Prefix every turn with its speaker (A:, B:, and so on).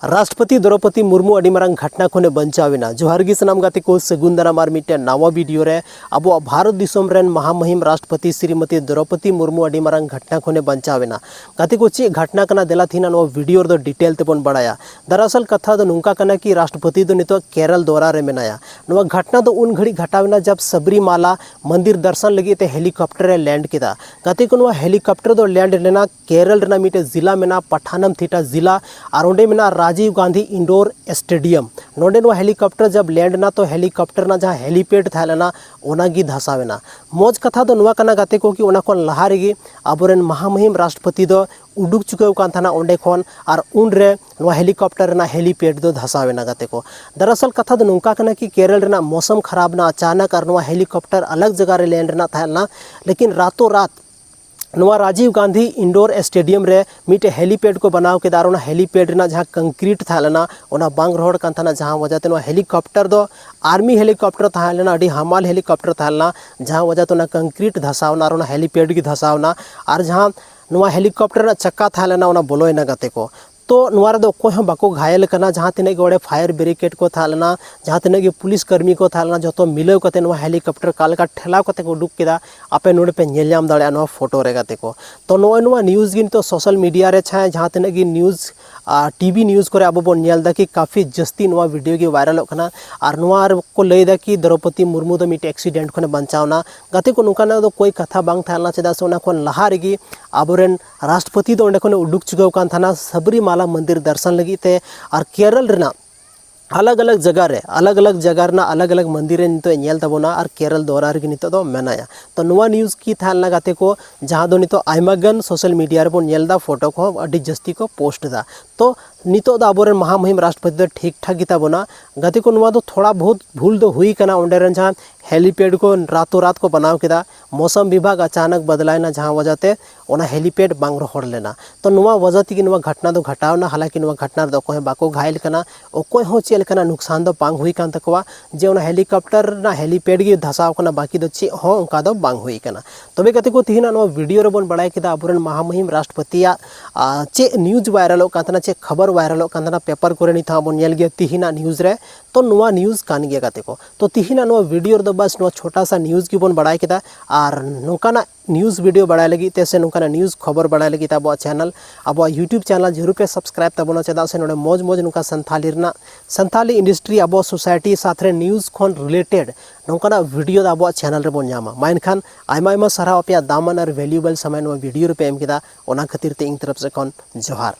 A: राष्ट्रपति द्रौपदी मुर्मू अड़ी मारंग घटना खोने बंचावेना। जोहार गी सनाम गाते को सगुन दाराम आर मिट्टे नवा वीडियो रे अब भारत दिसोम रेन महामहिम राष्ट्रपति श्रीमती द्रौपदी मुर्मू अड़ी मारंग घटना खोने बंचावेना। गाते को चे घटना कना देला थीना नो वीडियो दो डिटेल तेबन बड़ाया। दरअसल कथा दो नुंका कना कि राष्ट्रपति दो नितो केरल दौरा रे मेनाया। नवा घटना दो उन घड़ी घटावेना जब सबरीमाला मंदिर दर्शन लगी ते हेलीकॉप्टर रे लैंड किदा। गाते को नवा हेलीकॉप्टर दो लैंड लेना केरल रेना मिटे जिला मेना पठानमथिट्टा जिला और ओंडे मेना राजीव गांधी इंडोर स्टेडियम नोडे हेलीकॉप्टर जब लैंड ना तो हेलीकॉप्टर ना जहाँ हेलीपैड थालेना ओनागी धसावेना। मौज कथा दो नुआ कना गाते को कि ओना कोन लहा रेगी आबोरेन महामहिम राष्ट्रपति दो उडुक चुकाव कान थाना ओंडे खोन और उनरे नुआ हेलीकॉप्टर ना हेलीपैड दो धसावेना गाते को। दरअसल कथा दो नुंका कना कि केरल रेना मौसम खराब ना अचानक और नुआ हेलीकॉप्टर अलग जगह रे लैंड ना थालना लेकिन रातों रात नवा राजीव गांधी इंडोर स्टेडियम रे मिटे हेलीपैड को बनाव के दार हेलीपैड ना जहाँ कंक्रीट थालेना ओना बांग रोड कान थाना जहाँ वजह ते हेलीकॉप्टर दो आर्मी हेलीकॉप्टर थालेना अड़ी हमाल हेलीकॉप्टर थालना जहाँ वजह तो कंक्रीट धसावना और हेलीपैड की धसावना और जहाँ नवा हेलीकॉप्टर ना चक्का थालेना ओना बोलोयना गाते को। तो नुआ रेदो कोई हम बाको घायल करना जहाँ तीन गड़े फायर ब्रिगेड को थालना जहाँ तीन पुलिस कर्मी को थालना जो तो मिले कते नुआ हेलीकॉप्टर काल का ठेलाव कते को उडुक केदा आपे नोडे पे नेलयाम दाड़े नुआ फोटो रे गाते को। तो नुआ न्यूज़ गिन तो सोशल मीडिया रे छाए जहाँ तीन गी न्यूज़ टीवी न्यूज़ करे अब बन नेलदा कि काफ़ी जस्ती नुआ वीडियो की वायरल करना और नुआ को लैदा कि द्रौपदी मुर्मू दो मिट एक्सीडेंट खोने बंचावना गाते को नुकाना दो कोई कथा बांग थालना चेदा से ओना खोन लहा रेगी आबोरेन राष्ट्रपति दो ओंडे खोने उडुक चुकाव कान थाना सबरीमाला मंदिर दर्शन लगी थे और केरल रेना अलग अलग जगह ना अलग अलग मंदिर नितो नेल तबोना और केरल दौरा रे नितो दो मेनाया। तो नुआ न्यूज़ की थालना गाते को जहाँ दो नितो आयमागन सोशल मीडिया रे बन नेलदा फोटो को अडी जस्ती को पोस्ट दा। तो नितो दा आबोरेन महामहिम राष्ट्रपति दो ठीक ठाक गिता बोना गाते को नुआ दो थोड़ा बहुत भूल दो हुई कना ओंडे रेन जहाँ हेलीपैड को रातों रात को बनाव केदा मौसम विभाग अचानक बदलायना जहाँ वजहते ओना हेलीपैड बांग रोहड़ लेना। तो नुआ वजह तेगी नुआ घटना दो घटावना हालांकि नुआ घटना दो कोई बाको घायल कना ओकोय हो चेल कना नुकसान दो बांग हुई कान तकवा जे ओना हेलीकॉप्टर ना हेलीपैड गी धसाव कना बाकी दो चे हो उनका दो बांग हुई कना। तबे कते को तिहिना नुआ वीडियो रे बन बड़ाय केदा आबोरेन महामहिम राष्ट्रपति चे न्यूज़ वायरल कान चे खबर वायरल कान पेपर करे नि था बन नेल गे तिहिना न्यूज़ रे। तो नुआ न्यूज़ कान गे गाते को। तो तिहिना नुआ वीडियो रे बस नुआ छोटा सा न्यूज़ की बन बड़ाय केदा और नोकाना न्यूज़ वीडियो बड़ाय लगी तेसे नोकाना न्यूज़ खबर बड़ाय लगी अब चैनल अब यूट्यूब चैनल जरूर पे सब्सक्राइब तबना चेदा से नोडे मौज मौज नुका संथाली इंडस्ट्री अब सोसाइटी साथ रे न्यूज़ खन रिलेटेड नोकाना वीडियो अब चैनल रे बन नामा मा एनखान आयमा आयमा सारा अपया दामन और वैल्यूएबल समय वीडियो रे पे एम केदा ओना खातिर ते इन तरफ से खन जोहार।